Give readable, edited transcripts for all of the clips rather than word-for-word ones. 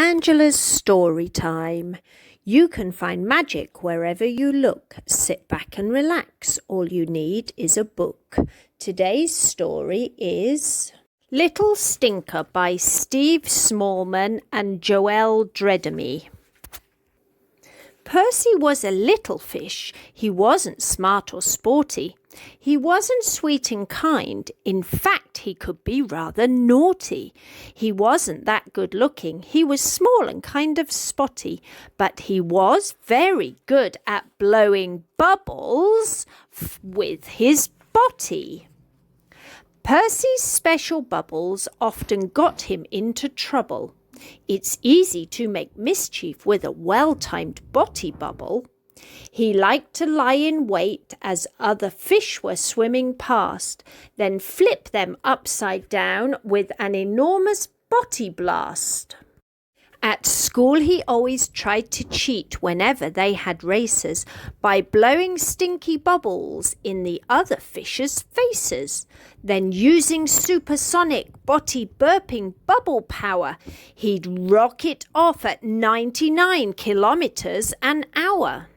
Angela's story time. You can find magic wherever you look. Sit back and relax. All you need is a book. Today's story is Little Stinker by Steve Smallman and Joëlle Dreidemy. Percy was a little fish. He wasn't smart or sporty. He wasn't sweet and kind. In fact, he could be rather naughty. He wasn't that good looking. He was small and kind of spotty, but he was very good at blowing bubbles with his body. Percy's special bubbles often got him into trouble. It's easy to make mischief with a well-timed body bubble. He liked to lie in wait as other fish were swimming past, then flip them upside down with an enormous body blast. At school he always tried to cheat whenever they had races by blowing stinky bubbles in the other fish's faces. Then using supersonic body burping bubble power, he'd rocket off at 99 kilometers an hour.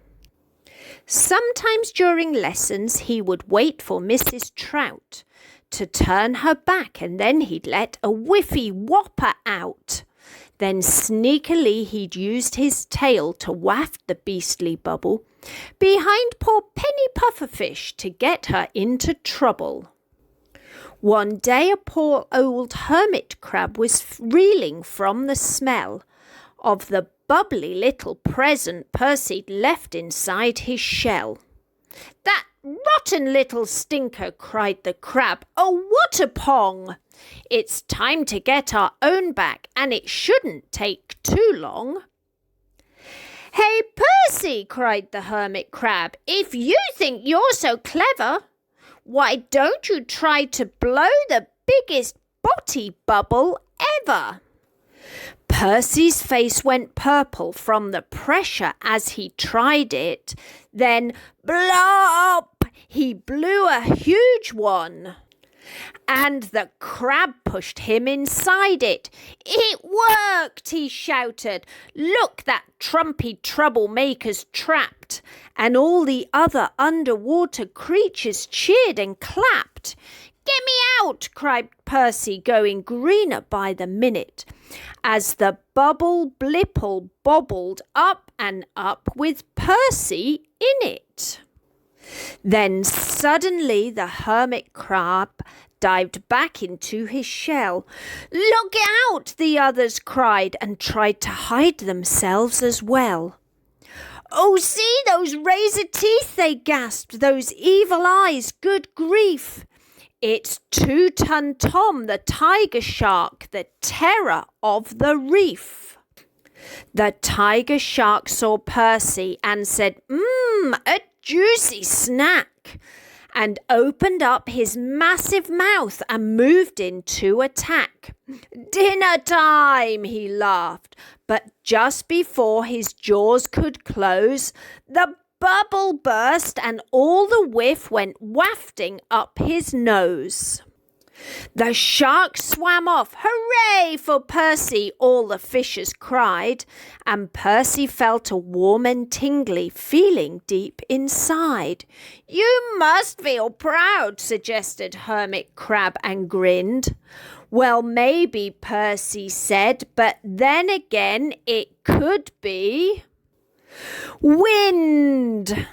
Sometimes during lessons he would wait for Mrs. Trout to turn her back, and then he'd let a whiffy whopper out. Then sneakily he'd used his tail to waft the beastly bubble behind poor Penny Pufferfish to get her into trouble. One day a poor old hermit crab was reeling from the smell of the bubbly little present Percy'd left inside his shell. "That rotten little stinker!" cried the crab. "Oh, what a pong! It's time to get our own back, and it shouldn't take too long." "Hey, Percy!" cried the hermit crab. "If you think you're so clever, why don't you try to blow the biggest body bubble ever?" Percy's face went purple from the pressure as he tried it. Then, blop! He blew a huge one. And the crab pushed him inside it. "It worked!" he shouted. "Look, that trumpy troublemaker's trapped." And all the other underwater creatures cheered and clapped. "Get me out!" cried Percy, going greener by the minute, as the bubble blipple bobbled up and up with Percy in it. Then suddenly the hermit crab dived back into his shell. "Look out!" the others cried, and tried to hide themselves as well. "Oh, see those razor teeth!" they gasped. "Those evil eyes! Good grief! It's 2-ton Tom, the tiger shark, the terror of the reef." The tiger shark saw Percy and said, "A juicy snack," and opened up his massive mouth and moved in to attack. "Dinner time!" he laughed, but just before his jaws could close, the bubble burst and all the whiff went wafting up his nose. The shark swam off. "Hooray for Percy!" all the fishes cried, and Percy felt a warm and tingly feeling deep inside. "You must feel proud," suggested Hermit Crab, and grinned. "Well, maybe," Percy said, "but then again it could be wind."